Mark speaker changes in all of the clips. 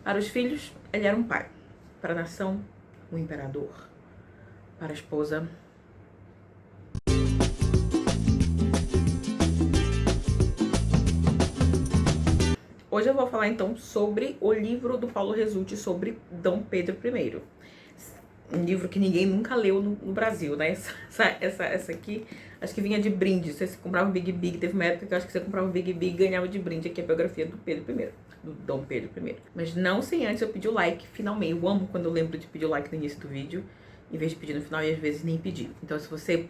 Speaker 1: Para os filhos, ele era um pai. Para a nação, um imperador. Para a esposa, hoje eu vou falar então sobre o livro do Paulo Resulti sobre Dom Pedro I. Um livro que ninguém nunca leu no Brasil, né? Essa aqui, acho que vinha de brinde. Você comprava o Big Big, teve uma época que eu acho que você comprava o Big Big e ganhava de brinde aqui a biografia do Pedro I, do Dom Pedro I. Mas não sem antes eu pedir o like, finalmente. Eu amo quando eu lembro de pedir o like no início do vídeo, em vez de pedir no final e às vezes nem pedir. Então se você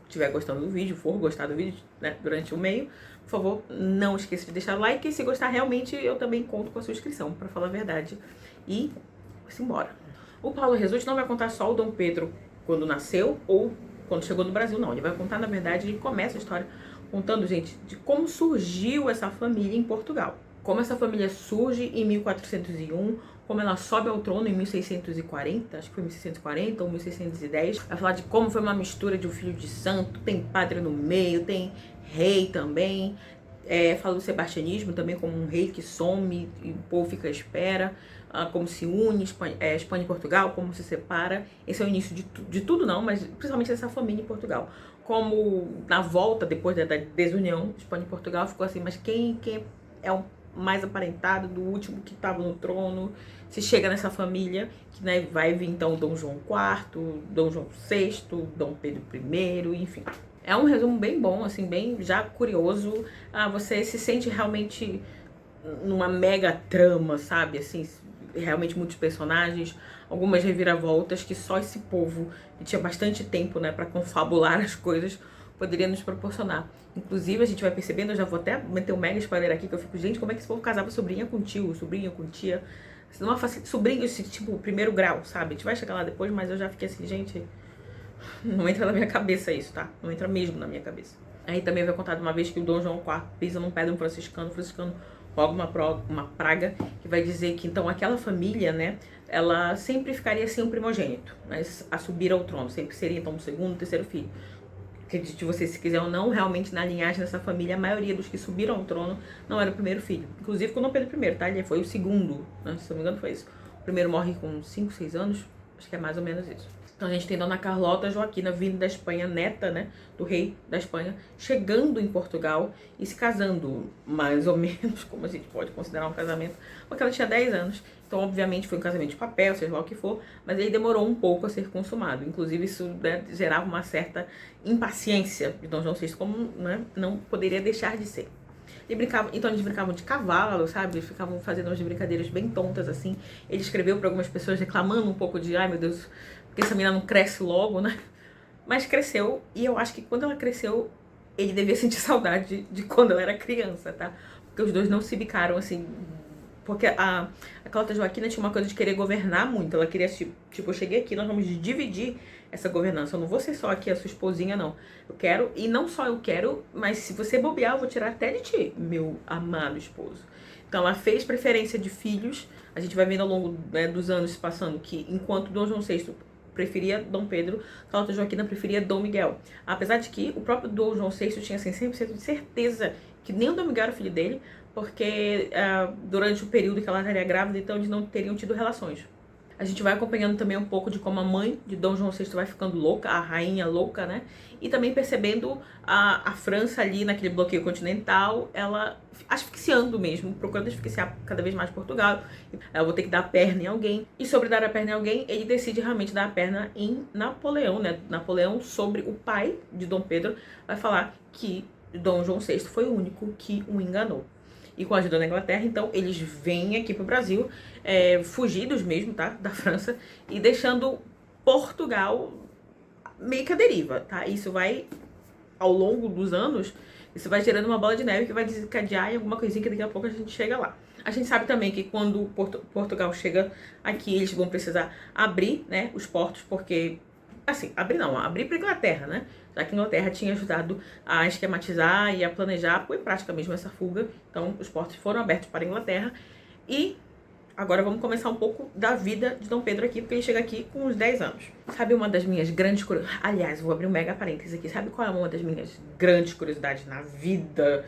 Speaker 1: estiver gostando do vídeo, for gostar do vídeo, né, durante o meio, por favor, não esqueça de deixar o like. E se gostar realmente, eu também conto com a sua inscrição, pra falar a verdade. E vamos embora. O Paulo Resulti não vai contar só o Dom Pedro quando nasceu ou quando chegou no Brasil, não. Ele vai contar, na verdade, ele começa a história contando, gente, de como surgiu essa família em Portugal. Como essa família surge em 1401, como ela sobe ao trono em 1640, acho que foi 1640 ou 1610. Vai falar de como foi uma mistura de um filho de santo, tem padre no meio, tem rei também. Fala do sebastianismo também como um rei que some e o povo fica à espera, como se une Espanha e Portugal, como se separa. Esse é o início de tudo não, mas principalmente dessa família em Portugal. Como na volta, depois da desunião, Espanha e Portugal, ficou assim, mas quem é o mais aparentado do último que estava no trono? Se chega nessa família, que né, vai vir então Dom João IV, Dom João VI, Dom Pedro I, enfim. É um resumo bem bom, assim, bem já curioso. Você se sente realmente numa mega trama, sabe? Assim, realmente muitos personagens, algumas reviravoltas que só esse povo, que tinha bastante tempo, né, para confabular as coisas, poderia nos proporcionar. Inclusive, a gente vai percebendo, eu já vou até meter um mega spoiler aqui, que eu fico, gente, como é que esse povo casava sobrinha com tio, sobrinha com tia? Sobrinho, esse tipo, primeiro grau, sabe? A gente vai chegar lá depois, mas eu já fiquei assim, gente, não entra na minha cabeça isso, tá? Não entra mesmo na minha cabeça. Aí também vai contar de uma vez que o Dom João IV pisa num pé de um franciscano, o franciscano roga uma praga, que vai dizer que então aquela família, né, ela sempre ficaria sem um primogênito, mas a subir ao trono, sempre seria então o segundo, terceiro filho. Acredite você se quiser ou não, realmente na linhagem dessa família, a maioria dos que subiram ao trono não era o primeiro filho. Inclusive com o Dom Pedro I, tá? Ele foi o segundo, né? Se não me engano foi isso. O primeiro morre com 5, 6 anos, acho que é mais ou menos isso. Então a gente tem Dona Carlota Joaquina vindo da Espanha, neta, né, do rei da Espanha, chegando em Portugal e se casando, mais ou menos, como a gente pode considerar um casamento, porque ela tinha 10 anos. Então, obviamente, foi um casamento de papel, seja lá o que for, mas ele demorou um pouco a ser consumado. Inclusive, isso, né, gerava uma certa impaciência de Dom João VI, como, né, não poderia deixar de ser. Então eles brincavam de cavalo, sabe? Eles ficavam fazendo umas brincadeiras bem tontas, assim. Ele escreveu para algumas pessoas reclamando um pouco de, ai meu Deus, porque essa menina não cresce logo, né? Mas cresceu, e eu acho que quando ela cresceu, ele devia sentir saudade de quando ela era criança, tá? Porque os dois não se bicaram, assim. Porque a Cláudia Joaquina tinha uma coisa de querer governar muito. Ela queria, tipo, eu cheguei aqui, nós vamos dividir essa governança. Eu não vou ser só aqui a sua esposinha, não. Eu quero, e não só eu quero, mas se você bobear, eu vou tirar até de ti, meu amado esposo. Então ela fez preferência de filhos. A gente vai vendo ao longo, né, dos anos se passando que enquanto Dom João VI preferia Dom Pedro, Cláudia Joaquina preferia Dom Miguel. Apesar de que o próprio Dom João VI tinha assim, 100% de certeza que nem o Dom Miguel era filho dele, porque durante o período que ela estaria grávida, então eles não teriam tido relações. A gente vai acompanhando também um pouco de como a mãe de Dom João VI vai ficando louca, a rainha louca, né? E também percebendo a França ali naquele bloqueio continental, ela asfixiando mesmo, procurando asfixiar cada vez mais Portugal. Ela vou ter que dar a perna em alguém. E sobre dar a perna em alguém, ele decide realmente dar a perna em Napoleão, né? Napoleão, sobre o pai de Dom Pedro, vai falar que Dom João VI foi o único que o enganou. E com a ajuda da Inglaterra, então, eles vêm aqui pro Brasil, fugidos mesmo, tá? Da França, e deixando Portugal meio que à deriva, tá? Isso vai, ao longo dos anos, isso vai gerando uma bola de neve que vai desencadear em alguma coisinha que daqui a pouco a gente chega lá. A gente sabe também que quando Portugal chega aqui, eles vão precisar abrir, né, os portos, porque... Assim, abrir para a Inglaterra, né? Já que a Inglaterra tinha ajudado a esquematizar e a planejar, pôr em prática mesmo essa fuga. Então, os portos foram abertos para a Inglaterra. E agora vamos começar um pouco da vida de Dom Pedro aqui, porque ele chega aqui com uns 10 anos. Sabe uma das minhas grandes curiosidades? Aliás, vou abrir um mega parênteses aqui. Sabe qual é uma das minhas grandes curiosidades na vida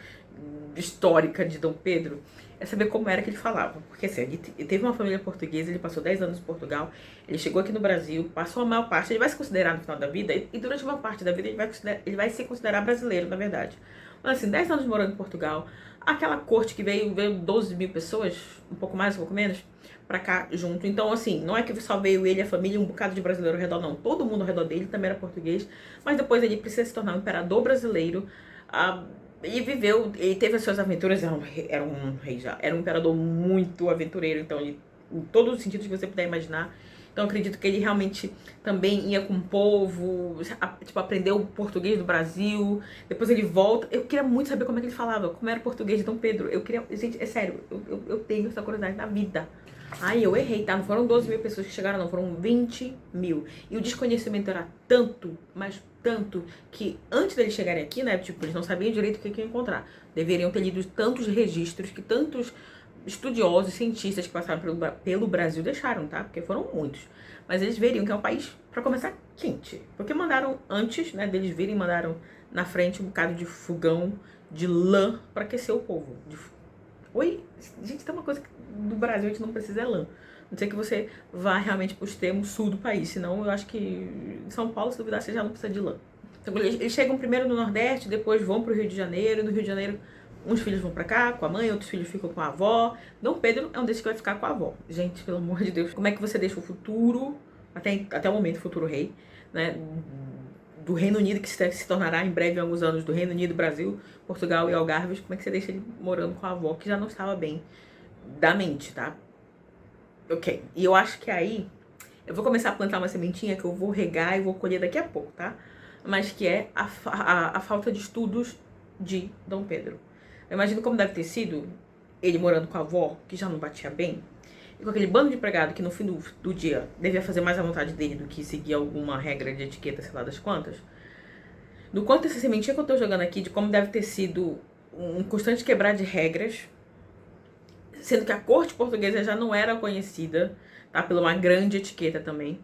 Speaker 1: histórica de Dom Pedro é saber como era que ele falava. Porque assim, ele teve uma família portuguesa, ele passou 10 anos em Portugal, ele chegou aqui no Brasil, passou a maior parte, ele vai se considerar no final da vida, e durante uma parte da vida ele vai se considerar brasileiro, na verdade. Mas assim, 10 anos morando em Portugal, aquela corte que veio 12 mil pessoas, um pouco mais, um pouco menos, pra cá junto. Então, assim, não é que só veio ele, a família e um bocado de brasileiro ao redor, não. Todo mundo ao redor dele também era português, mas depois ele precisa se tornar um imperador brasileiro. E viveu, ele teve as suas aventuras, era um rei já, era um imperador muito aventureiro, então ele, em todos os sentidos que você puder imaginar. Então eu acredito que ele realmente também ia com o povo, tipo, aprendeu o português do Brasil, depois ele volta. Eu queria muito saber como é que ele falava, como era o português de Dom Pedro. Eu queria, gente, é sério, eu tenho essa curiosidade na vida. Ai, eu errei, tá? Não foram 12 mil pessoas que chegaram, não, foram 20 mil. E o desconhecimento era tanto, mas tanto, que antes deles chegarem aqui, né, tipo, eles não sabiam direito o que iam encontrar. Deveriam ter lido tantos registros que tantos estudiosos, cientistas que passaram pelo Brasil deixaram, tá? Porque foram muitos. Mas eles veriam que é um país, pra começar, quente. Porque mandaram antes, né, deles virem, mandaram na frente um bocado de fogão de lã pra aquecer o povo. Oi? Gente, tem uma coisa que do Brasil a gente não precisa é lã. Não sei que você vá realmente pro extremo sul do país, senão eu acho que em São Paulo, se duvidar, você já não precisa de lã. Então eles chegam primeiro no Nordeste, depois vão pro Rio de Janeiro, e no Rio de Janeiro uns filhos vão pra cá com a mãe, outros filhos ficam com a avó. Dom Pedro é um desses que vai ficar com a avó. Gente, pelo amor de Deus, como é que você deixa o futuro, até o momento, futuro rei, né, do Reino Unido, que se tornará em breve, em alguns anos, do Reino Unido, Brasil, Portugal e Algarves, como é que você deixa ele morando com a avó, que já não estava bem da mente, tá? Ok, e eu acho que aí eu vou começar a plantar uma sementinha que eu vou regar e vou colher daqui a pouco, tá? Mas que é a falta de estudos de Dom Pedro. Eu imagino como deve ter sido ele morando com a avó, que já não batia bem, e com aquele bando de empregado que no fim do dia devia fazer mais à vontade dele do que seguir alguma regra de etiqueta, sei lá das quantas. Do quanto essa sementinha que eu tô jogando aqui, de como deve ter sido um constante quebrar de regras, sendo que a corte portuguesa já não era conhecida, tá, pela uma grande etiqueta também.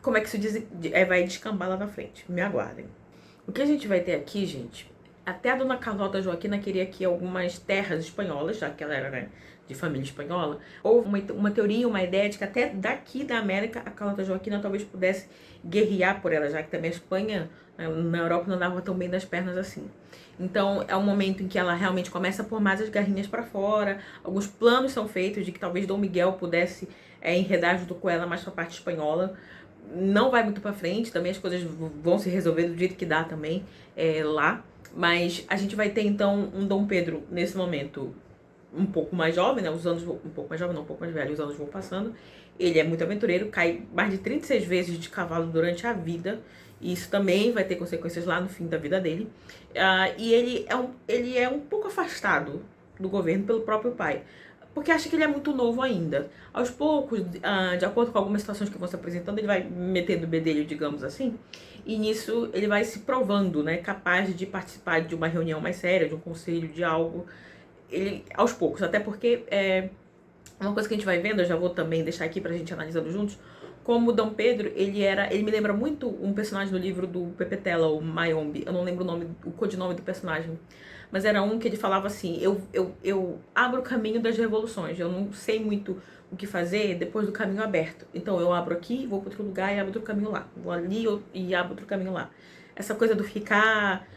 Speaker 1: Como é que isso vai descambar lá na frente? Me aguardem. O que a gente vai ter aqui, gente, até a dona Carlota Joaquina queria aqui algumas terras espanholas, já que ela era, né, de família espanhola. Houve uma teoria, uma ideia de que até daqui da América a Carlota Joaquina talvez pudesse guerrear por ela, já que também a Espanha, na Europa, não andava tão bem das pernas assim. Então é um momento em que ela realmente começa a pôr mais as garrinhas para fora. Alguns planos são feitos de que talvez Dom Miguel pudesse enredar junto com ela mais pra parte espanhola. Não vai muito pra frente, também as coisas vão se resolver do jeito que dá também lá. Mas a gente vai ter então um Dom Pedro nesse momento um pouco mais jovem, né? Os anos um pouco mais jovem, não, um pouco mais velho, os anos vão passando. Ele é muito aventureiro, cai mais de 36 vezes de cavalo durante a vida. E isso também vai ter consequências lá no fim da vida dele. E ele é um pouco afastado do governo pelo próprio pai, porque acha que ele é muito novo ainda. Aos poucos, de acordo com algumas situações que vão se apresentando, ele vai metendo o bedelho, digamos assim, e nisso ele vai se provando, né, capaz de participar de uma reunião mais séria, de um conselho, de algo, ele aos poucos, até porque uma coisa que a gente vai vendo, eu já vou também deixar aqui pra gente analisando juntos, como Dom Pedro, ele me lembra muito um personagem do livro do Pepe Tela, o Mayombe, eu não lembro o codinome do personagem, mas era um que ele falava assim, eu abro o caminho das revoluções, eu não sei muito o que fazer depois do caminho aberto, então eu abro aqui, vou para outro lugar e abro outro caminho lá, vou ali e abro outro caminho lá. Essa coisa do ficar,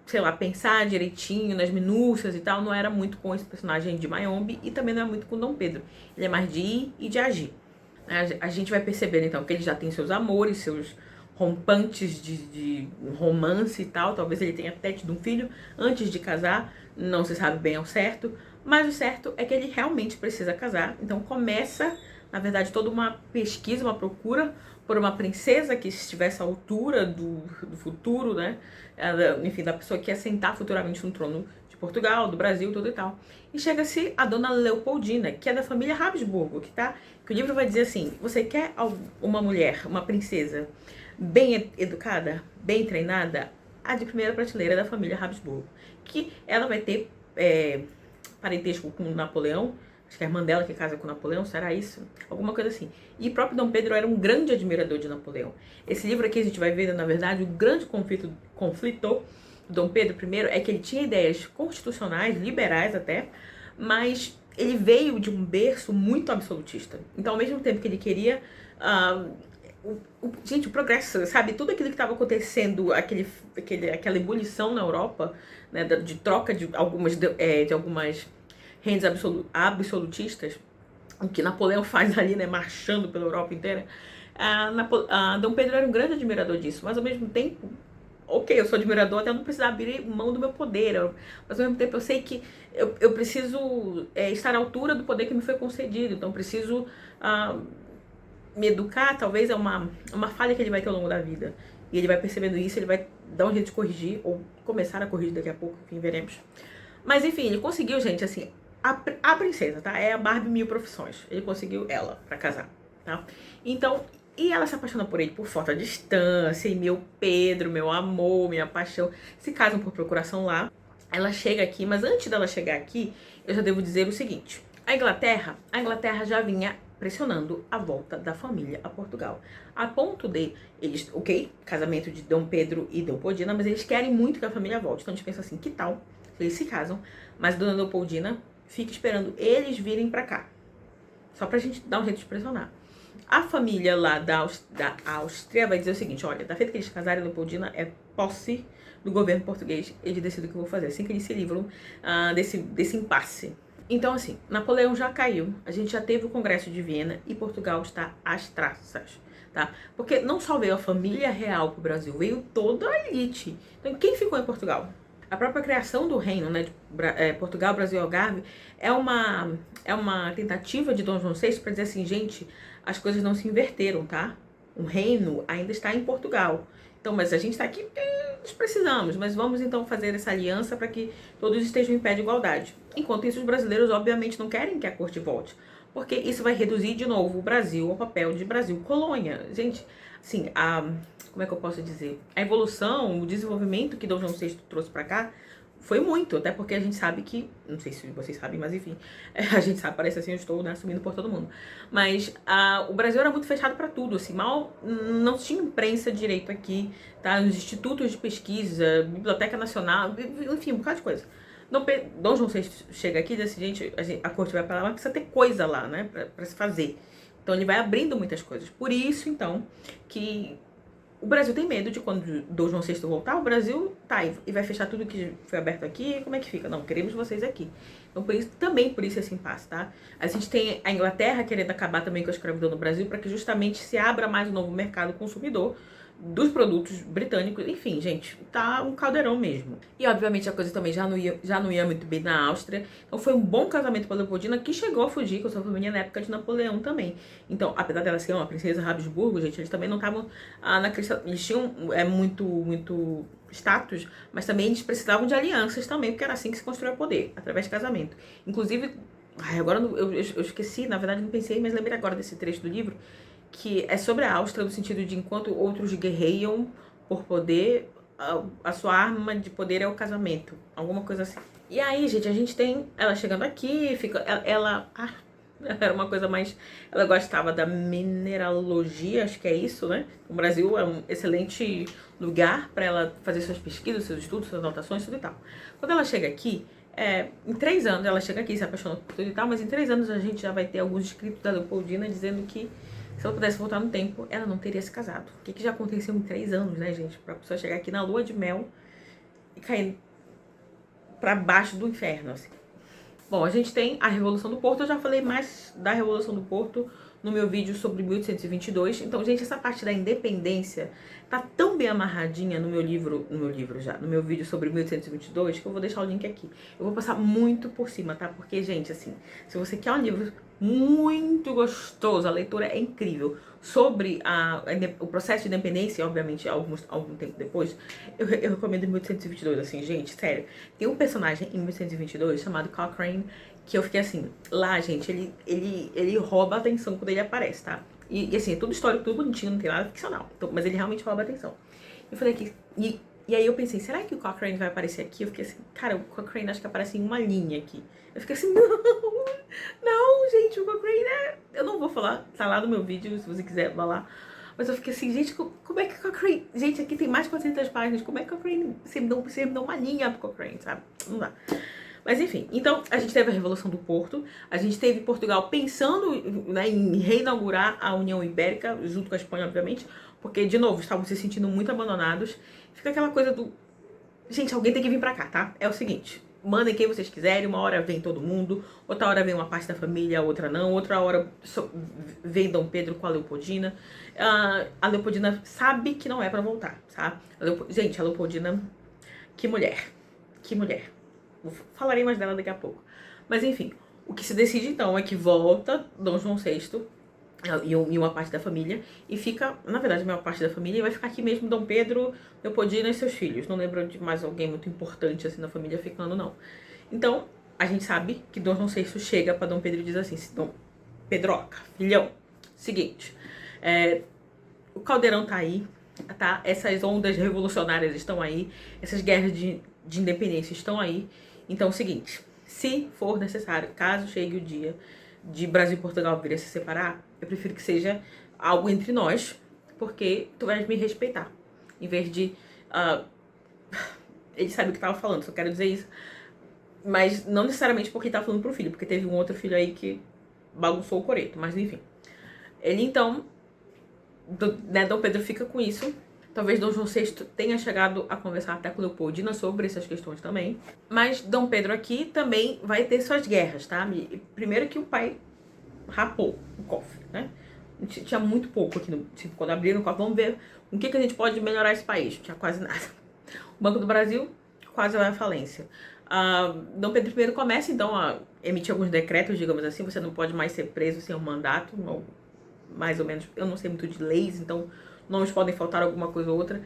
Speaker 1: sei lá, pensar direitinho nas minúcias e tal, não era muito com esse personagem de Mayombe e também não é muito com Dom Pedro, ele é mais de ir e de agir. A gente vai percebendo então que ele já tem seus amores, seus rompantes de romance e tal. Talvez ele tenha até tido um filho antes de casar, não se sabe bem ao certo. Mas o certo é que ele realmente precisa casar. Então começa, na verdade, toda uma pesquisa, uma procura por uma princesa que estivesse à altura do futuro, né? Enfim, da pessoa que ia sentar futuramente no trono de Portugal, do Brasil, tudo e tal. E chega-se a dona Leopoldina, que é da família Habsburgo, que o livro vai dizer assim, você quer uma mulher, uma princesa bem educada, bem treinada? A de primeira prateleira da família Habsburgo, que ela vai ter parentesco com Napoleão, acho que é a irmã dela que casa com Napoleão, será isso? Alguma coisa assim. E o próprio Dom Pedro era um grande admirador de Napoleão. Esse livro aqui a gente vai ver, na verdade, o grande conflito Dom Pedro I é que ele tinha ideias constitucionais, liberais até, mas ele veio de um berço muito absolutista. Então, ao mesmo tempo que ele queria... gente, o progresso, sabe? Tudo aquilo que estava acontecendo, aquela ebulição na Europa, né, de troca de algumas rendas absolutistas, o que Napoleão faz ali, né, marchando pela Europa inteira. Dom Pedro era um grande admirador disso, mas ao mesmo tempo, ok, eu sou admirador até não precisar abrir mão do meu poder, mas ao mesmo tempo eu sei que eu preciso estar à altura do poder que me foi concedido, então preciso me educar. Talvez é uma falha que ele vai ter ao longo da vida, e ele vai percebendo isso, ele vai dar um jeito de corrigir, ou começar a corrigir daqui a pouco, enfim, veremos. Mas enfim, ele conseguiu, gente, assim, a princesa, tá? É a Barbie mil profissões, ele conseguiu ela pra casar, tá? Então... E ela se apaixona por ele por foto à distância, e meu Pedro, meu amor, minha paixão, se casam por procuração lá. Ela chega aqui, mas antes dela chegar aqui, eu já devo dizer o seguinte. A Inglaterra já vinha pressionando a volta da família a Portugal. A ponto de eles, ok, casamento de Dom Pedro e Leopoldina, mas eles querem muito que a família volte. Então a gente pensa assim, que tal se eles se casam, mas Dona Leopoldina fica esperando eles virem pra cá. Só pra gente dar um jeito de pressionar. A família lá da Áustria vai dizer o seguinte, olha, da feita que eles casarem, Leopoldina é posse do governo português, eles decidem o que eu vou fazer, assim que eles se livram desse impasse. Então, assim, Napoleão já caiu, a gente já teve o Congresso de Viena e Portugal está às traças, tá? Porque não só veio a família real pro Brasil, veio toda a elite. Então, quem ficou em Portugal? A própria criação do reino, né, de Portugal, Brasil e Algarve, é uma tentativa de Dom João VI para dizer assim, gente, as coisas não se inverteram, tá? O reino ainda está em Portugal. Então, mas a gente está aqui porque nós precisamos, mas vamos então fazer essa aliança para que todos estejam em pé de igualdade. Enquanto isso, os brasileiros obviamente não querem que a corte volte, porque isso vai reduzir de novo o Brasil ao papel de Brasil colônia. Gente, assim, como é que eu posso dizer? A evolução, o desenvolvimento que Dom João VI trouxe para cá foi muito, até porque a gente sabe que, não sei se vocês sabem, mas enfim, a gente sabe, parece assim, eu estou, né, assumindo por todo mundo. Mas o Brasil era muito fechado para tudo, assim, mal não tinha imprensa direito aqui, tá? Os institutos de pesquisa, Biblioteca Nacional, enfim, um bocado de coisa. Dom João VI chega aqui e diz assim, gente, a corte vai para lá, mas precisa ter coisa lá, né, para se fazer. Então ele vai abrindo muitas coisas. Por isso, então, que o Brasil tem medo de quando Dom João VI voltar, o Brasil tá e vai fechar tudo que foi aberto aqui, como é que fica? Não, queremos vocês aqui. Então, por isso esse impasse, tá? A gente tem a Inglaterra querendo acabar também com a escravidão no Brasil para que justamente se abra mais um novo mercado consumidor dos produtos britânicos. Enfim, gente, tá um caldeirão mesmo. E obviamente a coisa também já não ia muito bem na Áustria. Então foi um bom casamento para Leopoldina, que chegou a fugir com sua família na época de Napoleão também. Então, apesar dela ser uma princesa Habsburgo, gente, eles também não estavam na cristã. Eles tinham muito status, mas também eles precisavam de alianças também, porque era assim que se construía poder, através de casamento. Inclusive, agora eu esqueci, na verdade não pensei, mas lembrei agora desse trecho do livro, que é sobre a Áustria, no sentido de enquanto outros guerreiam por poder, a sua arma de poder é o casamento, alguma coisa assim. E aí, gente, a gente tem ela chegando aqui, ela era uma coisa mais, ela gostava da mineralogia, acho que é isso, né? O Brasil é um excelente lugar para ela fazer suas pesquisas, seus estudos, suas anotações, tudo e tal. Quando ela chega aqui, em 3 anos, ela chega aqui, se apaixona por tudo e tal, mas em 3 anos a gente já vai ter alguns escritos da Leopoldina dizendo que se ela pudesse voltar no tempo, ela não teria se casado. O que já aconteceu em 3 anos, né, gente? Pra pessoa chegar aqui na lua de mel e cair pra baixo do inferno, assim. Bom, a gente tem a Revolução do Porto. Eu já falei mais da Revolução do Porto no meu vídeo sobre 1822. Então, gente, essa parte da independência tá tão bem amarradinha no meu vídeo sobre 1822, que eu vou deixar o link aqui. Eu vou passar muito por cima, tá? Porque, gente, assim, se você quer um livro muito gostoso, a leitura é incrível, sobre o processo de independência, obviamente, algum tempo depois, eu recomendo 1822, assim, gente, sério. Tem um personagem em 1822 chamado Cochrane, que eu fiquei assim, lá, gente, ele rouba a atenção quando ele aparece, tá? E assim, é tudo histórico, tudo bonitinho, não tem nada ficcional. Então, mas ele realmente rouba a atenção. Eu falei aqui, e aí eu pensei, será que o Cochrane vai aparecer aqui? Eu fiquei assim, cara, o Cochrane acho que aparece em uma linha aqui. Eu fiquei assim, não, gente, o Cochrane eu não vou falar, tá lá no meu vídeo, se você quiser, vá lá. Mas eu fiquei assim, gente, como é que Cochrane... Gente, aqui tem mais de 400 páginas, como é que Cochrane... Você me dá uma linha pro Cochrane, sabe? Não dá. Mas enfim, então a gente teve a Revolução do Porto, a gente teve Portugal pensando, né, em reinaugurar a União Ibérica, junto com a Espanha, obviamente, porque, de novo, estavam se sentindo muito abandonados. Fica aquela coisa do... Gente, alguém tem que vir pra cá, tá? É o seguinte, mandem quem vocês quiserem, uma hora vem todo mundo, outra hora vem uma parte da família, outra não, outra hora vem Dom Pedro com a Leopoldina. A Leopoldina sabe que não é pra voltar, sabe? Gente, a Leopoldina, que mulher, que mulher. Falarei mais dela daqui a pouco. Mas enfim, o que se decide então é que volta Dom João VI e uma parte da família, e fica, na verdade, a maior parte da família, e vai ficar aqui mesmo Dom Pedro, Leopoldina e seus filhos. Não lembro de mais alguém muito importante assim na família ficando, não. Então, a gente sabe que Dom João VI chega para Dom Pedro e diz assim: Dom Pedroca, filhão, seguinte, o caldeirão tá aí, tá? Essas ondas revolucionárias estão aí, essas guerras de independência estão aí. Então é o seguinte, se for necessário, caso chegue o dia de Brasil e Portugal virem se separar, eu prefiro que seja algo entre nós, porque tu vais me respeitar. Em vez de... ele sabe o que tava falando, só quero dizer isso. Mas não necessariamente porque ele tava falando pro filho, porque teve um outro filho aí que bagunçou o coreto, mas enfim. Ele então, né, Dom Pedro fica com isso. Talvez Dom João VI tenha chegado a conversar até com Leopoldina sobre essas questões também. Mas Dom Pedro aqui também vai ter suas guerras, tá? Primeiro que o pai rapou o cofre, né? Tinha muito pouco aqui, quando abriram o cofre, vamos ver o que a gente pode melhorar esse país. Não tinha quase nada. O Banco do Brasil quase vai à falência. Dom Pedro I começa, então, a emitir alguns decretos, digamos assim. Você não pode mais ser preso sem um mandato, ou mais ou menos. Eu não sei muito de leis, então nomes podem faltar alguma coisa ou outra,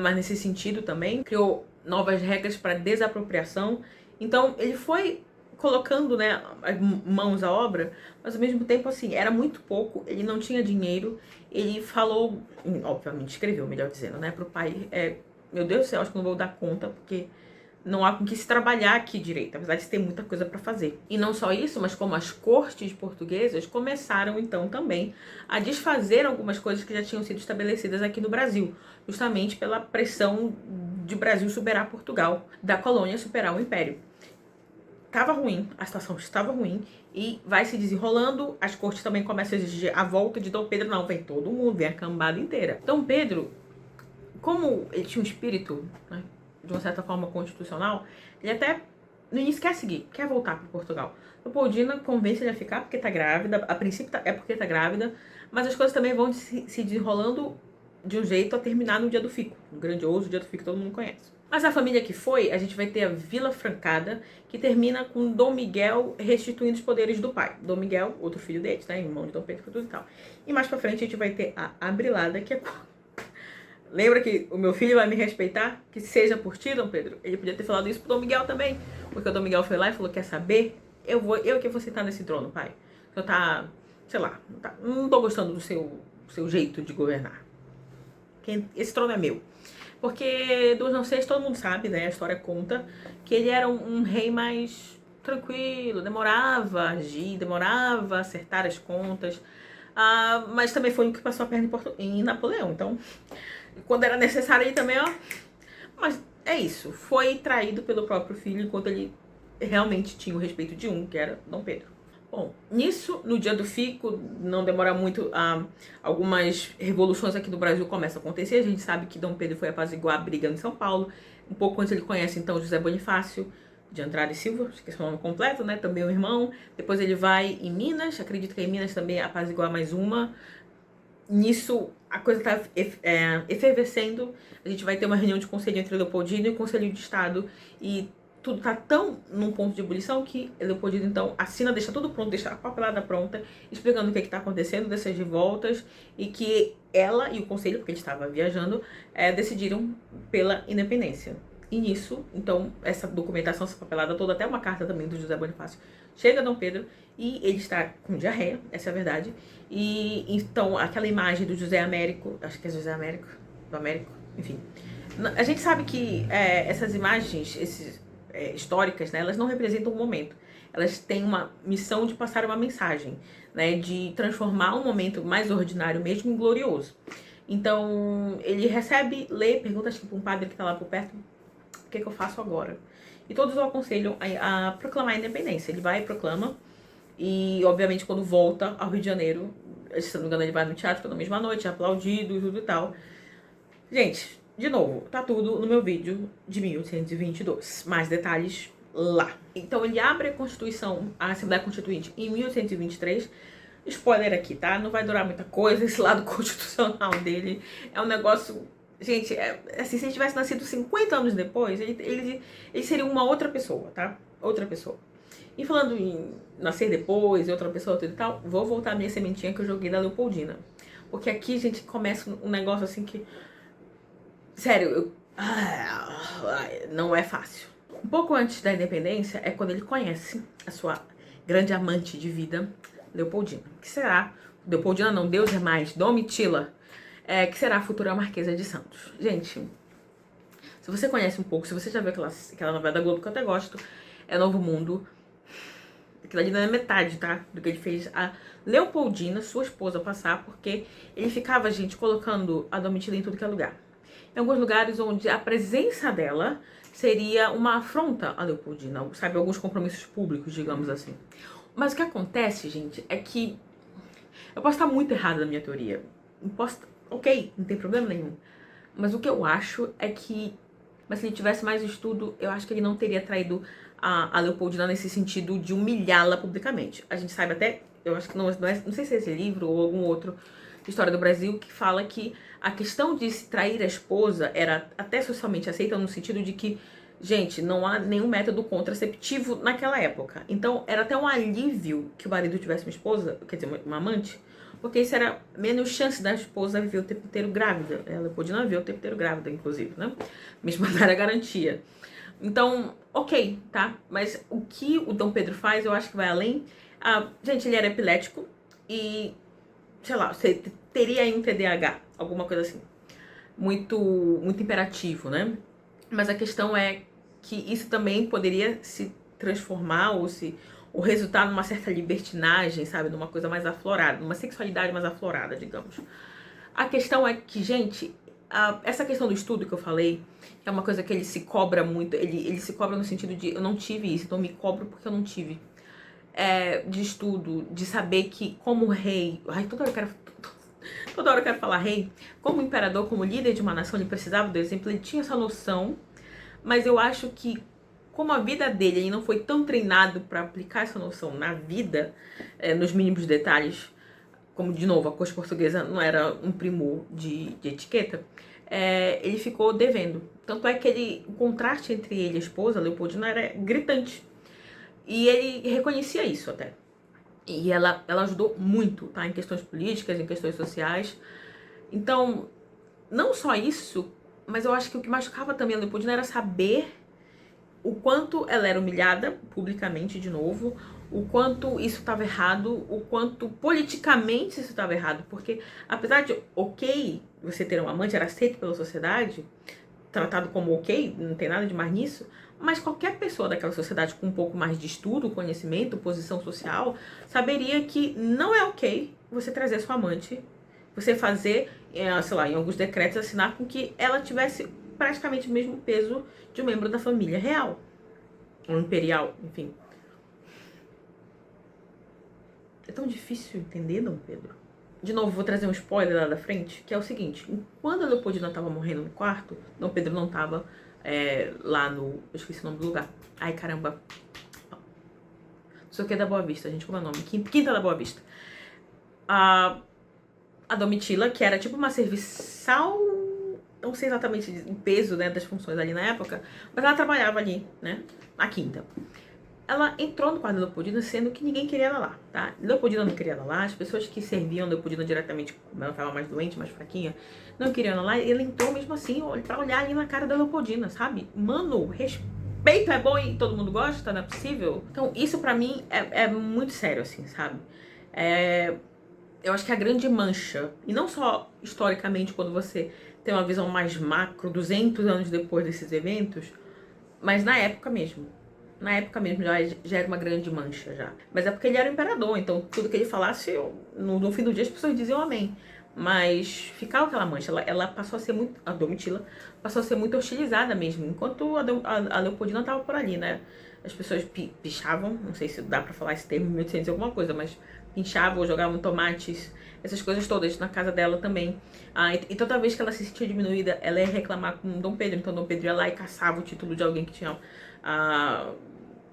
Speaker 1: mas nesse sentido também criou novas regras para desapropriação. Então ele foi colocando, né, as mãos à obra, mas ao mesmo tempo assim, era muito pouco, ele não tinha dinheiro. Ele falou, obviamente escreveu, melhor dizendo, né, pro pai, meu Deus do céu, acho que não vou dar conta, porque não há com que se trabalhar aqui direito, apesar de ter muita coisa para fazer. E não só isso, mas como as cortes portuguesas começaram então também a desfazer algumas coisas que já tinham sido estabelecidas aqui no Brasil, justamente pela pressão de Brasil superar Portugal, da colônia superar o Império. Estava ruim, a situação estava ruim e vai se desenrolando. As cortes também começam a exigir a volta de Dom Pedro. Não, vem todo mundo, vem a cambada inteira. Dom Pedro, como ele tinha um espírito, né, de uma certa forma constitucional, ele até no início quer seguir, quer voltar para Portugal. Leopoldina convence ele a ficar porque tá grávida, a princípio é porque tá grávida, mas as coisas também vão se desenrolando de um jeito a terminar no Dia do Fico, um grandioso Dia do Fico que todo mundo conhece. Mas a família que foi, a gente vai ter a Vila Francada, que termina com Dom Miguel restituindo os poderes do pai. Dom Miguel, outro filho deles, né, irmão de Dom Pedro e tudo e tal. E mais pra frente a gente vai ter a Abrilada, que é... Lembra que o meu filho vai me respeitar? Que seja por ti, Dom Pedro. Ele podia ter falado isso pro Dom Miguel também. Porque o Dom Miguel foi lá e falou, quer saber? Eu que vou sentar nesse trono, pai. Eu tá, sei lá, não tô gostando do seu jeito de governar. Esse trono é meu. Porque Dom João VI, todo mundo sabe, né? A história conta que ele era um rei mais tranquilo, demorava a agir, demorava a acertar as contas. Mas também foi o que passou a perna em Napoleão. Então, quando era necessário, ele também, ó. Mas é isso. Foi traído pelo próprio filho, enquanto ele realmente tinha o respeito de um, que era Dom Pedro. Bom, nisso, no Dia do Fico, não demora muito, algumas revoluções aqui no Brasil começam a acontecer. A gente sabe que Dom Pedro foi apaziguar a briga em São Paulo. Um pouco antes ele conhece, então, José Bonifácio de Andrade Silva, esqueci o nome completo, né? Também o irmão. Depois ele vai em Minas, acredito que em Minas também apaziguar mais uma. Nisso, a coisa está efervescendo. A gente vai ter uma reunião de conselho entre Leopoldina e o Conselho de Estado. E tudo tá tão num ponto de ebulição que Leopoldina, então, assina, deixa tudo pronto, deixa a papelada pronta, explicando o que está acontecendo, dessas revoltas, e que ela e o conselho, porque ele estava viajando, decidiram pela independência. E nisso, então, essa documentação, essa papelada toda, até uma carta também do José Bonifácio, chega a Dom Pedro e ele está com diarreia, essa é a verdade. E então, aquela imagem do José Américo, acho que é José Américo, do Américo, enfim. A gente sabe que essas imagens, históricas, né, elas não representam um momento. elas têm uma missão de passar uma mensagem, né, de transformar um momento mais ordinário mesmo em glorioso. Então, ele recebe, lê, pergunta acho que para um padre que tá lá por perto, o que eu faço agora? E todos o aconselham a proclamar a independência. Ele vai e proclama, e obviamente quando volta ao Rio de Janeiro, se não me engano ele vai no teatro na mesma noite, é aplaudido e tudo e tal. Gente, de novo, tá tudo no meu vídeo de 1822. Mais detalhes lá. Então ele abre a Constituição, a Assembleia Constituinte em 1823. Spoiler aqui, tá? Não vai durar muita coisa. Esse lado constitucional dele é um negócio... Gente, assim, se ele tivesse nascido 50 anos depois, ele seria uma outra pessoa, tá? Outra pessoa. E falando em nascer depois e outra pessoa, tudo e tal, vou voltar a minha sementinha que eu joguei da Leopoldina. Porque aqui, gente, começa um negócio assim que... Sério, não é fácil. Um pouco antes da independência é quando ele conhece a sua grande amante de vida, Leopoldina. Que será... Leopoldina não, Deus é mais, Domitila. Que será a futura Marquesa de Santos. Gente, se você conhece um pouco, se você já viu aquela novela da Globo que eu até gosto, é Novo Mundo, aquilo ali não é metade, tá? Do que ele fez a Leopoldina, sua esposa, passar, porque ele ficava, gente, colocando a Domitila em tudo que é lugar. Em alguns lugares onde a presença dela seria uma afronta a Leopoldina, sabe? Alguns compromissos públicos, digamos assim. Mas o que acontece, gente, é que eu posso estar muito errada na minha teoria. Ok, não tem problema nenhum. Mas o que eu acho é que, mas se ele tivesse mais estudo, eu acho que ele não teria traído a Leopoldina nesse sentido de humilhá-la publicamente. A gente sabe até, eu acho que não sei se é esse livro ou algum outro de História do Brasil que fala que a questão de se trair a esposa era até socialmente aceita no sentido de que, gente, não há nenhum método contraceptivo naquela época. Então era até um alívio que o marido tivesse uma esposa, quer dizer, uma amante, porque isso era menos chance da esposa viver o tempo inteiro grávida. Ela pode não ver o tempo inteiro grávida, inclusive, né? Mesmo dar a garantia. Então, ok, tá? Mas o que o Dom Pedro faz, eu acho que vai além. Gente, ele era epilético e, sei lá, você teria aí um TDAH, alguma coisa assim. Muito imperativo, né? Mas a questão é que isso também poderia se transformar ou resultar numa certa libertinagem, sabe? Numa coisa mais aflorada, numa sexualidade mais aflorada, digamos. A questão é que, gente, essa questão do estudo que eu falei, é uma coisa que ele se cobra muito, ele se cobra no sentido de eu não tive isso, então me cobro porque eu não tive. De estudo, de saber que como rei, toda hora eu quero falar rei, como imperador, como líder de uma nação, ele precisava do exemplo, ele tinha essa noção, mas eu acho que como a vida dele ele não foi tão treinado para aplicar essa noção na vida, nos mínimos detalhes, como, de novo, a corte portuguesa não era um primor de etiqueta, ele ficou devendo. Tanto é que o contraste entre ele e a esposa, Leopoldina, era gritante. E ele reconhecia isso até. E ela ajudou muito, tá? Em questões políticas, em questões sociais. Então, não só isso, mas eu acho que o que machucava também a Leopoldina era saber o quanto ela era humilhada publicamente, de novo, o quanto isso estava errado, o quanto politicamente isso estava errado, porque apesar de, ok, você ter um amante, era aceito pela sociedade, tratado como ok, não tem nada de mais nisso, mas qualquer pessoa daquela sociedade com um pouco mais de estudo, conhecimento, posição social, saberia que não é ok você trazer sua amante, você fazer, sei lá, em alguns decretos, assinar com que ela tivesse praticamente o mesmo peso de um membro da família real, ou imperial, enfim. É tão difícil entender, Dom Pedro. De novo, vou trazer um spoiler lá da frente, que é o seguinte. Quando a Leopoldina estava morrendo no quarto, Dom Pedro não estava lá no... Eu esqueci o nome do lugar. Ai, caramba. Não sei o que é da Boa Vista, gente. Como é o nome? Quinta da Boa Vista. A Domitila, que era tipo uma serviçal... Não sei exatamente o peso, né, das funções ali na época, mas ela trabalhava ali, né, na quinta. Ela entrou no quarto da Leopoldina sendo que ninguém queria ela lá, tá? Leopoldina não queria ela lá, as pessoas que serviam Leopoldina diretamente, como ela estava mais doente, mais fraquinha, não queriam ela lá, e ela entrou mesmo assim, pra olhar ali na cara da Leopoldina, sabe? Mano, respeito é bom e todo mundo gosta, não é possível? Então, isso pra mim é muito sério, assim, sabe? Eu acho que é a grande mancha, e não só historicamente, quando você tem uma visão mais macro, 200 anos depois desses eventos, mas na época mesmo. Na época mesmo já era uma grande mancha já. Mas é porque ele era o imperador, então tudo que ele falasse, no fim do dia as pessoas diziam amém. Mas ficava aquela mancha, ela passou a ser muito, a Domitila passou a ser muito hostilizada mesmo, enquanto a Leopoldina estava por ali, né? As pessoas pichavam, não sei se dá pra falar esse termo em 1800 alguma coisa, mas pinchavam, jogavam tomates, essas coisas todas na casa dela também. E toda vez que ela se sentia diminuída, ela ia reclamar com Dom Pedro, então Dom Pedro ia lá e caçava o título de alguém que tinha...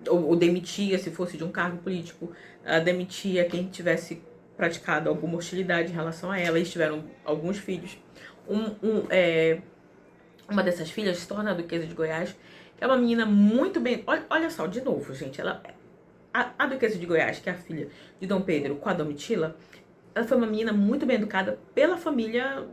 Speaker 1: ou demitia, se fosse de um cargo político, demitia quem tivesse praticado alguma hostilidade em relação a ela. Eles tiveram alguns filhos. Uma dessas filhas se torna a Duquesa de Goiás, que é uma menina muito bem... Olha só, de novo, gente, a Duquesa de Goiás, que é a filha de Dom Pedro com a Domitila, ela foi uma menina muito bem educada pela família,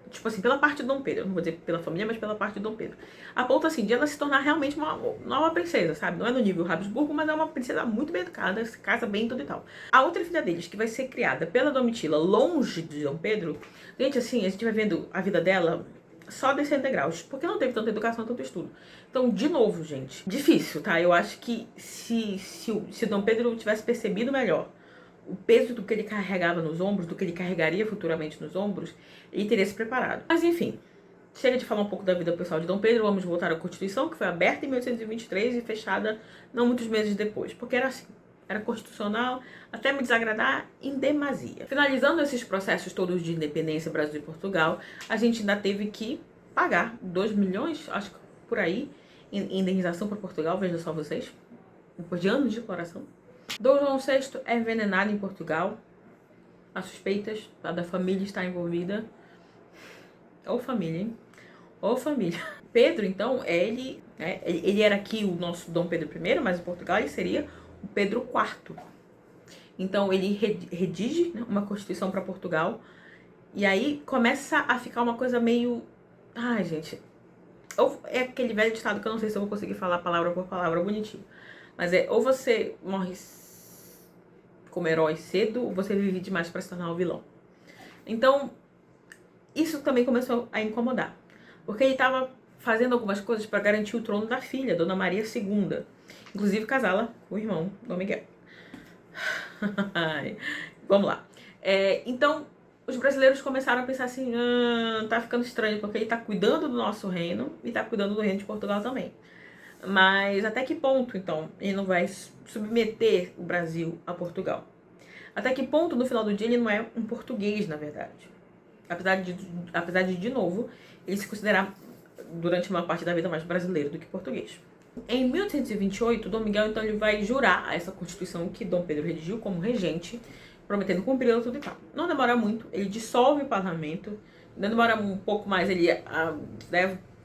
Speaker 1: tipo assim, pela parte de Dom Pedro. Eu não vou dizer pela família, mas pela parte de Dom Pedro. A ponto, assim, de ela se tornar realmente uma princesa, sabe? Não é no nível Habsburgo, mas é uma princesa muito bem educada, se casa bem e tudo e tal. A outra filha deles, que vai ser criada pela Domitila, longe de Dom Pedro, gente, assim, a gente vai vendo a vida dela só descendo degraus, porque não teve tanta educação, tanto estudo. Então, de novo, gente, difícil, tá? Eu acho que se Dom Pedro tivesse percebido melhor o peso do que ele carregava nos ombros, do que ele carregaria futuramente nos ombros, ele teria se preparado. Mas enfim, chega de falar um pouco da vida pessoal de Dom Pedro, vamos voltar à Constituição, que foi aberta em 1823 e fechada não muitos meses depois, porque era assim, era constitucional, até me desagradar em demasia. Finalizando esses processos todos de independência, Brasil e Portugal, a gente ainda teve que pagar 2 milhões, acho que por aí, em indenização para Portugal, veja só vocês, depois de anos de exploração. Dom João VI é envenenado em Portugal. Há suspeitas, a da família está envolvida. Ou família, hein? Ou família. Pedro, então, ele era aqui o nosso Dom Pedro I, mas em Portugal ele seria o Pedro IV. Então ele redige, né, uma constituição para Portugal. E aí começa a ficar uma coisa meio... Ai, gente... Ou é aquele velho ditado que eu não sei se eu vou conseguir falar palavra por palavra bonitinho. Mas ou você morre como herói cedo, ou você vive demais para se tornar um vilão. Então, isso também começou a incomodar. Porque ele estava fazendo algumas coisas para garantir o trono da filha, Dona Maria II. Inclusive casá-la com o irmão, Dom Miguel. Vamos lá. Então, os brasileiros começaram a pensar assim, tá ficando estranho, porque ele tá cuidando do nosso reino e tá cuidando do reino de Portugal também. Mas até que ponto, então, ele não vai submeter o Brasil a Portugal? Até que ponto, no final do dia, ele não é um português, na verdade? Apesar de novo, ele se considerar, durante uma parte da vida, mais brasileiro do que português. Em 1828, Dom Miguel, então, ele vai jurar essa Constituição que Dom Pedro redigiu como regente, prometendo cumprir tudo e tal. Não demora muito, ele dissolve o parlamento, não demora um pouco mais, ele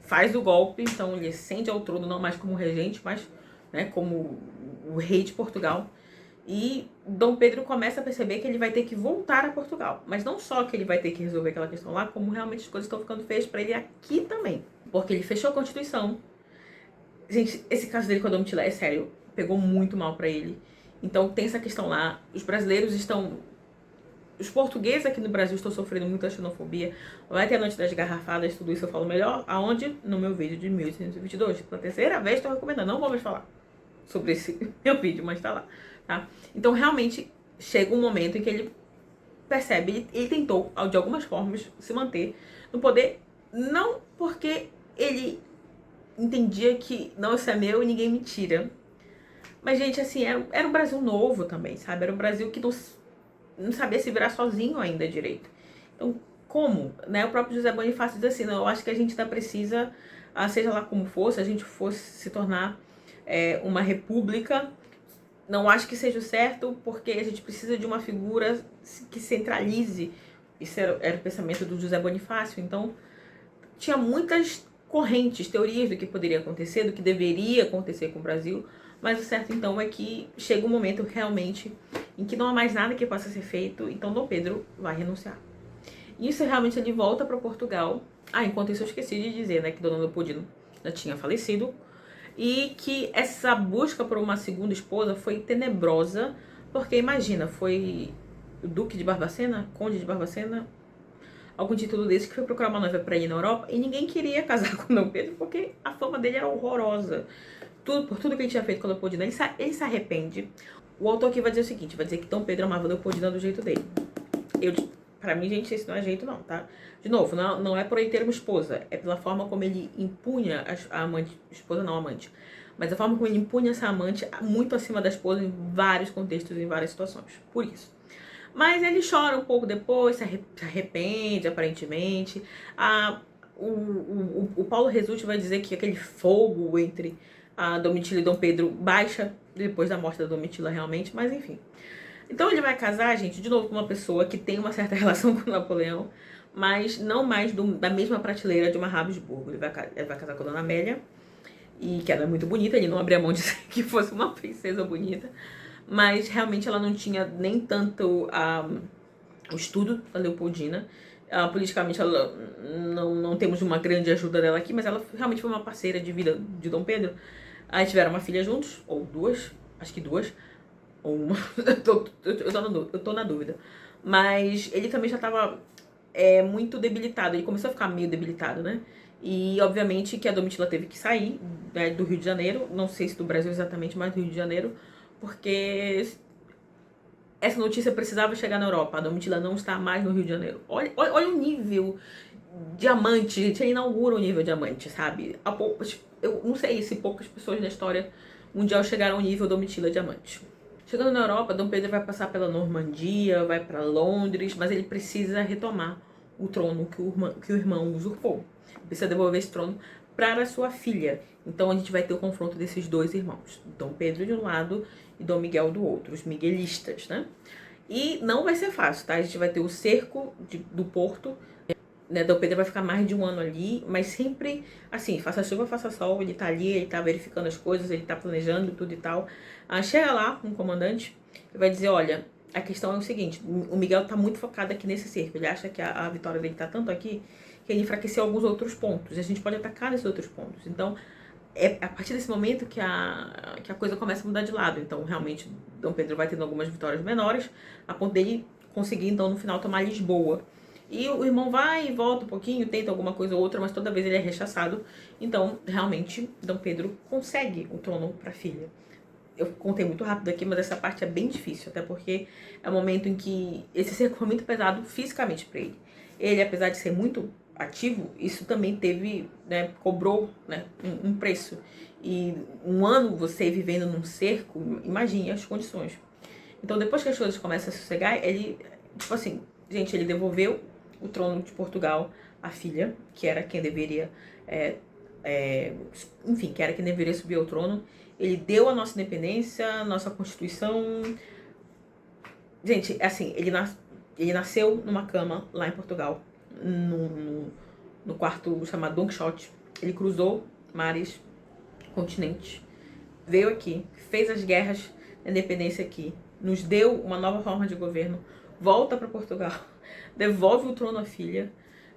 Speaker 1: faz o golpe, então ele ascende ao trono não mais como regente, mas, né, como o rei de Portugal. E Dom Pedro começa a perceber que ele vai ter que voltar a Portugal. Mas não só que ele vai ter que resolver aquela questão lá, como realmente as coisas estão ficando feias para ele aqui também. Porque ele fechou a Constituição. Gente, esse caso dele com a Domitila é sério, pegou muito mal para ele. Então tem essa questão lá. Os brasileiros estão... Os portugueses aqui no Brasil estão sofrendo muita xenofobia. Vai ter a Noite das Garrafadas, tudo isso eu falo melhor. Aonde? No meu vídeo de 1822. Pela terceira vez estou recomendando. Não vou mais falar sobre esse meu vídeo, mas tá lá. Tá? Então realmente chega um momento em que ele percebe, ele tentou de algumas formas se manter no poder, não porque ele entendia que não, isso é meu e ninguém me tira, mas gente, assim, era um Brasil novo também, sabe? Era um Brasil que não sabia se virar sozinho ainda direito. Então como? Né? O próprio José Bonifácio diz assim, não, eu acho que a gente ainda precisa, seja lá como for, se a gente fosse se tornar uma república, não acho que seja o certo, porque a gente precisa de uma figura que centralize. Isso era o pensamento do José Bonifácio. Então, tinha muitas correntes, teorias do que poderia acontecer, do que deveria acontecer com o Brasil. Mas o certo, então, é que chega um momento realmente em que não há mais nada que possa ser feito. Então, Dom Pedro vai renunciar. Isso realmente ele volta para Portugal. Enquanto isso eu esqueci de dizer, né, que Dona Leopoldina já tinha falecido. E que essa busca por uma segunda esposa foi tenebrosa, porque imagina, foi o Duque de Barbacena, Conde de Barbacena, algum título desse, que foi procurar uma noiva pra ir na Europa, e ninguém queria casar com Dom Pedro, porque a fama dele era horrorosa. por tudo que ele tinha feito com a Leopoldina, ele se arrepende. O autor aqui vai dizer o seguinte, vai dizer que Dom Pedro amava a Leopoldina do jeito dele. Pra mim, gente, isso não é jeito não, tá? De novo, não é por ele ter uma esposa, é pela forma como ele impunha a amante, esposa não, amante, mas a forma como ele impunha essa amante muito acima da esposa em vários contextos, em várias situações, por isso. Mas ele chora um pouco depois, se arrepende, aparentemente. O Paulo Resulti vai dizer que aquele fogo entre a Domitila e Dom Pedro baixa depois da morte da Domitila realmente, mas enfim. Então ele vai casar, gente, de novo com uma pessoa que tem uma certa relação com Napoleão, mas não mais da mesma prateleira de uma Habsburgo. Ele vai casar com a Dona Amélia, e que ela é muito bonita, ele não abria mão de dizer que fosse uma princesa bonita, mas realmente ela não tinha nem tanto o estudo da Leopoldina. Politicamente ela não temos uma grande ajuda dela aqui, mas ela realmente foi uma parceira de vida de Dom Pedro. Aí tiveram uma filha juntos, ou duas, acho que duas, ou uma, eu tô na dúvida. Mas ele também já estava muito debilitado, ele começou a ficar meio debilitado, né? E obviamente que a Domitila teve que sair, né, do Rio de Janeiro, não sei se do Brasil exatamente, mas do Rio de Janeiro, porque essa notícia precisava chegar na Europa. A Domitila não está mais no Rio de Janeiro. Olha o nível diamante, gente. Ele inaugura o nível diamante, sabe? Eu não sei se poucas pessoas na história mundial chegaram ao nível Domitila diamante. Chegando na Europa, Dom Pedro vai passar pela Normandia, vai para Londres, mas ele precisa retomar o trono que o irmão usurpou. Precisa devolver esse trono para a sua filha. Então a gente vai ter o confronto desses dois irmãos, Dom Pedro de um lado e Dom Miguel do outro, os miguelistas, né? E não vai ser fácil, tá? A gente vai ter o cerco do Porto, né? Dom Pedro vai ficar mais de um ano ali, mas sempre assim, faça chuva, faça sol, ele tá ali, ele tá verificando as coisas, ele tá planejando tudo e tal. Chega lá um comandante e vai dizer, olha, a questão é o seguinte, o Miguel tá muito focado aqui nesse cerco, ele acha que a vitória dele tá tanto aqui que ele enfraqueceu alguns outros pontos, e a gente pode atacar nesses outros pontos. Então, é a partir desse momento que a coisa começa a mudar de lado. Então, realmente, Dom Pedro vai tendo algumas vitórias menores, a ponto dele conseguir, então, no final, tomar Lisboa. E o irmão vai e volta um pouquinho, tenta alguma coisa ou outra, mas toda vez ele é rechaçado. Então, realmente, Dom Pedro consegue o trono para a filha. Eu contei muito rápido aqui, mas essa parte é bem difícil, até porque é o momento em que esse cerco foi muito pesado fisicamente para ele. Ele, apesar de ser muito ativo, isso também teve, né, cobrou, né, um preço. E um ano você vivendo num cerco, imagine as condições. Então, depois que as coisas começam a sossegar, ele, tipo assim, gente, ele devolveu o trono de Portugal à filha, que era quem deveria, enfim, que era quem deveria subir ao trono. Ele deu a nossa independência, a nossa Constituição. Gente, assim, ele nasceu numa cama lá em Portugal, no quarto chamado Don Quixote. Ele cruzou mares, continentes, veio aqui, fez as guerras da independência aqui, nos deu uma nova forma de governo, volta para Portugal, devolve o trono à filha,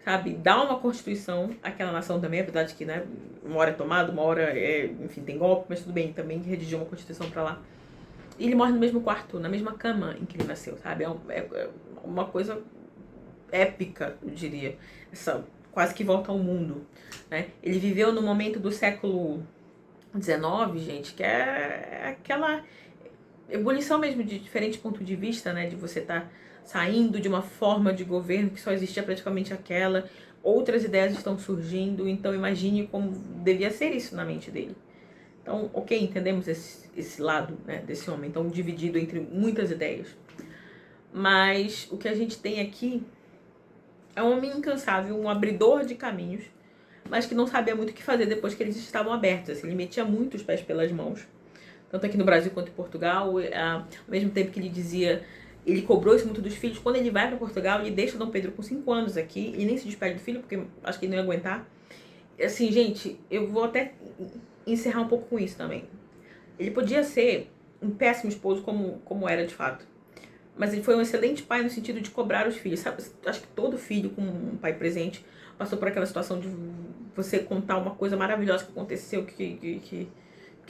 Speaker 1: sabe? Dá uma constituição àquela nação também, apesar de que, né, uma hora é tomada, uma hora enfim, tem golpe, mas tudo bem, também redigiu uma constituição para lá. E ele morre no mesmo quarto, na mesma cama em que ele nasceu, sabe? É uma coisa épica, eu diria. Essa quase que volta ao mundo, né? Ele viveu no momento do século XIX, gente, que é aquela ebulição mesmo de diferentes pontos de vista, né? De você estar saindo de uma forma de governo que só existia praticamente aquela, outras ideias estão surgindo, então imagine como devia ser isso na mente dele. Então, ok, entendemos esse lado, né, desse homem, então dividido entre muitas ideias. Mas o que a gente tem aqui é um homem incansável, um abridor de caminhos, mas que não sabia muito o que fazer depois que eles estavam abertos. Assim, ele metia muito os pés pelas mãos, tanto aqui no Brasil quanto em Portugal. Ao mesmo tempo que ele dizia, ele cobrou isso muito dos filhos. Quando ele vai para Portugal, ele deixa Dom Pedro com 5 anos aqui, e nem se despede do filho, porque acho que ele não ia aguentar. Assim, gente, eu vou até encerrar um pouco com isso também. Ele podia ser um péssimo esposo, como era de fato. Mas ele foi um excelente pai no sentido de cobrar os filhos. Sabe? Acho que todo filho com um pai presente passou por aquela situação de você contar uma coisa maravilhosa que aconteceu, que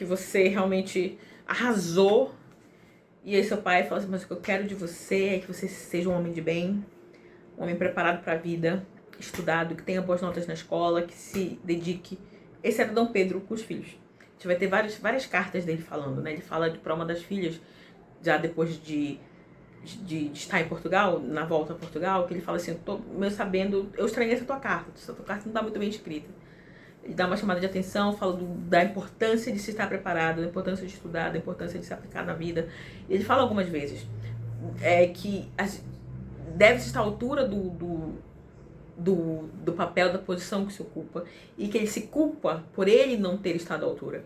Speaker 1: você realmente arrasou. E aí seu pai fala assim, mas o que eu quero de você é que você seja um homem de bem, um homem preparado para a vida, estudado, que tenha boas notas na escola, que se dedique. Esse era Dom Pedro com os filhos. gente vai ter várias cartas dele falando, né? Ele fala para uma das filhas, já depois de estar em Portugal, na volta a Portugal, que ele fala assim, eu estranhei essa tua carta não tá muito bem escrita. Ele dá uma chamada de atenção, fala da importância de se estar preparado, da importância de estudar, da importância de se aplicar na vida. Ele fala algumas vezes que deve-se estar à altura do papel, da posição que se ocupa, e que ele se culpa por ele não ter estado à altura.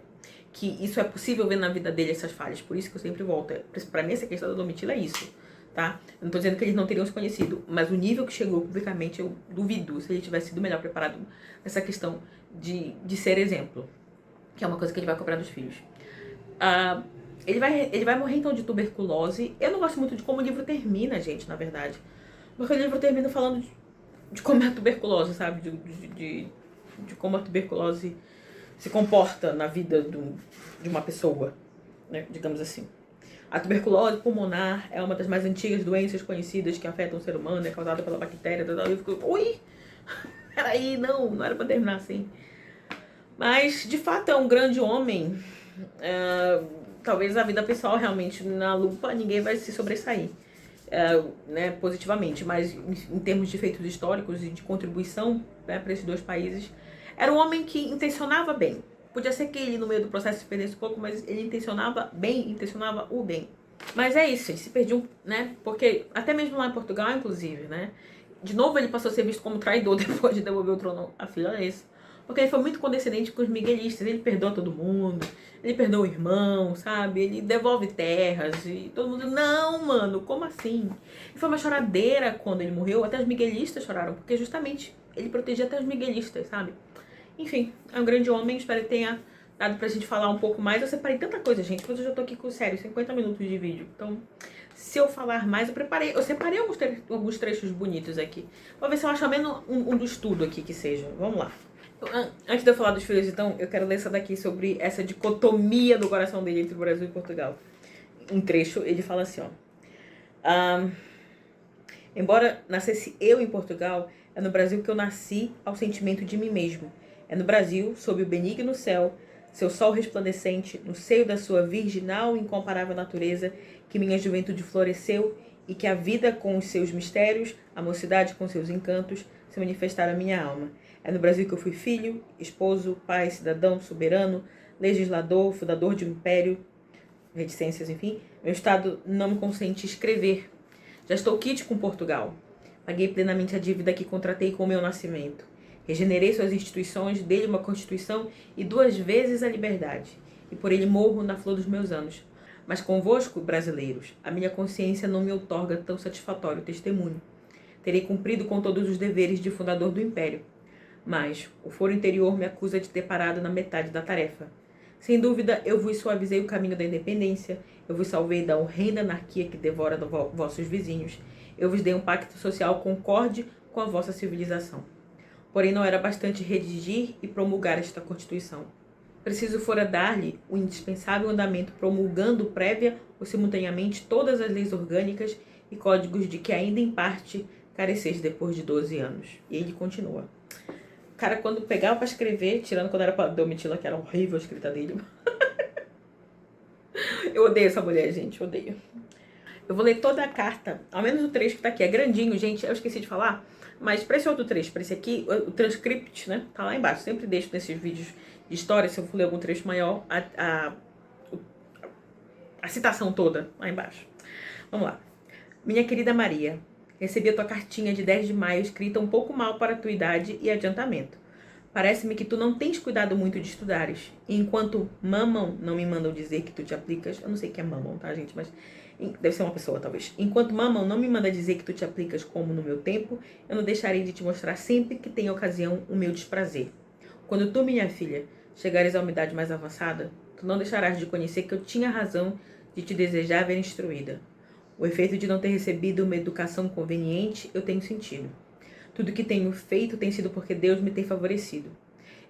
Speaker 1: Que isso é possível ver na vida dele, essas falhas. Por isso que eu sempre volto. Pra mim, essa questão da Domitila é isso, tá? Eu não tô dizendo que eles não teriam se conhecido, mas o nível que chegou publicamente, eu duvido se ele tivesse sido melhor preparado nessa questão de ser exemplo, que é uma coisa que ele vai cobrar dos filhos. Ele vai morrer, então, de tuberculose. Eu não gosto muito de como o livro termina, gente, na verdade. Porque o livro termina falando de como é a tuberculose, sabe? De como a tuberculose se comporta na vida de uma pessoa, né? Digamos assim. A tuberculose pulmonar é uma das mais antigas doenças conhecidas que afetam o ser humano, é causada pela bactéria. Eu fico, ui, peraí, não era pra terminar assim. Mas, de fato, é um grande homem. Talvez a vida pessoal realmente na lupa ninguém vai se sobressair, né, positivamente, mas em termos de feitos históricos e de contribuição, né, para esses dois países, era um homem que intencionava bem. Podia ser que ele no meio do processo se perdesse um pouco, mas ele intencionava o bem. Mas é isso, ele se perdeu, né, porque até mesmo lá em Portugal, inclusive, né, de novo ele passou a ser visto como traidor depois de devolver o trono à filha Alessa. Porque ele foi muito condescendente com os miguelistas, ele perdoa todo mundo, ele perdoa o irmão, sabe? Ele devolve terras e todo mundo, não, mano, como assim? E foi uma choradeira quando ele morreu, até os miguelistas choraram, porque justamente ele protegia até os miguelistas, sabe? Enfim, é um grande homem, espero que tenha dado pra gente falar um pouco mais. Eu separei tanta coisa, gente, mas eu já tô aqui com, sério, 50 minutos de vídeo, então... Se eu falar mais, eu separei alguns trechos bonitos aqui. Vou ver se eu acho ao menos um do estudo aqui que seja. Vamos lá. Antes de eu falar dos filhos, então, eu quero ler essa daqui sobre essa dicotomia do coração dele entre o Brasil e Portugal. Um trecho, ele fala assim, ó. Embora nascesse eu em Portugal, é no Brasil que eu nasci ao sentimento de mim mesmo. É no Brasil, sob o benigno céu, seu sol resplandecente, no seio da sua virginal e incomparável natureza, que minha juventude floresceu e que a vida com os seus mistérios, a mocidade com seus encantos, se manifestaram à minha alma. É no Brasil que eu fui filho, esposo, pai, cidadão, soberano, legislador, fundador de um império, reticências, enfim. Meu estado não me consente escrever. Já estou quite com Portugal. Paguei plenamente a dívida que contratei com o meu nascimento. Regenerei suas instituições, dei-lhe uma constituição e 2 vezes a liberdade. E por ele morro na flor dos meus anos. Mas convosco, brasileiros, a minha consciência não me outorga tão satisfatório testemunho. Terei cumprido com todos os deveres de fundador do império. Mas o foro interior me acusa de ter parado na metade da tarefa. Sem dúvida, eu vos suavizei o caminho da independência, eu vos salvei da horrenda anarquia que devora vossos vizinhos, eu vos dei um pacto social concorde com a vossa civilização. Porém, não era bastante redigir e promulgar esta Constituição. Preciso fora dar-lhe o indispensável andamento, promulgando prévia ou simultaneamente todas as leis orgânicas e códigos de que ainda em parte careceis depois de 12 anos. E ele continua. O cara, quando pegava para escrever, tirando quando era para Domitila, que era horrível a escrita dele. Eu odeio essa mulher, gente, odeio. Eu vou ler toda a carta, ao menos o trecho que tá aqui. É grandinho, gente, eu esqueci de falar. Mas para esse outro trecho, para esse aqui, o transcript, né, tá lá embaixo. Sempre deixo nesses vídeos de história, se eu for ler algum trecho maior, a citação toda lá embaixo. Vamos lá. Minha querida Maria, recebi a tua cartinha de 10 de maio, escrita um pouco mal para a tua idade e adiantamento. Parece-me que tu não tens cuidado muito de estudares. E enquanto mamam não me mandam dizer que tu te aplicas... Eu não sei o que é mamam, tá, gente? Mas deve ser uma pessoa, talvez. Enquanto mamam não me manda dizer que tu te aplicas como no meu tempo, eu não deixarei de te mostrar sempre que tem ocasião o meu desprazer. Quando tu, minha filha, chegares à uma idade mais avançada, tu não deixarás de conhecer que eu tinha razão de te desejar ver instruída. O efeito de não ter recebido uma educação conveniente eu tenho sentido. Tudo que tenho feito tem sido porque Deus me tem favorecido.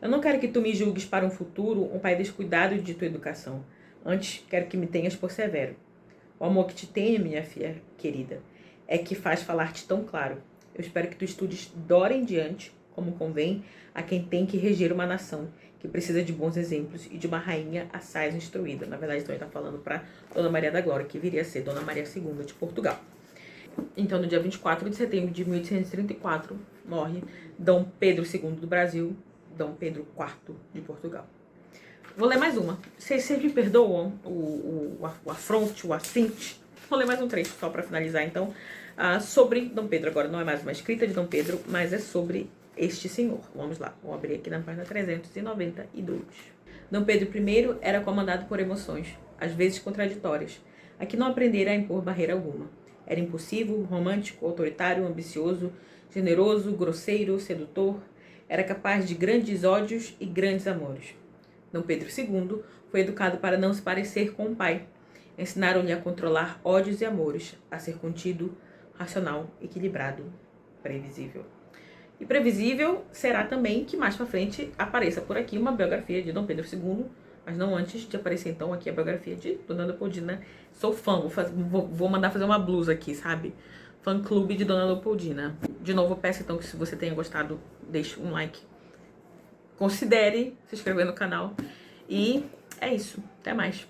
Speaker 1: Eu não quero que tu me julgues para um futuro um pai descuidado de tua educação. Antes, quero que me tenhas por severo. O amor que te tenho, minha filha querida, é que faz falar-te tão claro. Eu espero que tu estudes d'ora em diante como convém a quem tem que reger uma nação, que precisa de bons exemplos e de uma rainha assaz instruída. Na verdade, então ele está falando para Dona Maria da Glória, que viria a ser Dona Maria II de Portugal. Então, no dia 24 de setembro de 1834, morre Dom Pedro II do Brasil, Dom Pedro IV de Portugal. Vou ler mais uma. Vocês me perdoam o afronte, o assinte? Vou ler mais um trecho só para finalizar, então. Sobre Dom Pedro. Agora não é mais uma escrita de Dom Pedro, mas é sobre este senhor. Vamos lá, vou abrir aqui na página 392. Dom Pedro I era comandado por emoções, às vezes contraditórias, a que não aprendera a impor barreira alguma. Era impulsivo, romântico, autoritário, ambicioso, generoso, grosseiro, sedutor. Era capaz de grandes ódios e grandes amores. Dom Pedro II foi educado para não se parecer com o pai. Ensinaram-lhe a controlar ódios e amores, a ser contido, racional, equilibrado, previsível. E previsível será também que mais pra frente apareça por aqui uma biografia de Dom Pedro II, mas não antes de aparecer então aqui a biografia de Dona Leopoldina. Sou fã, vou mandar fazer uma blusa aqui, sabe? Fã clube de Dona Leopoldina. De novo, eu peço então que se você tenha gostado, deixe um like. Considere se inscrever no canal. E é isso. Até mais.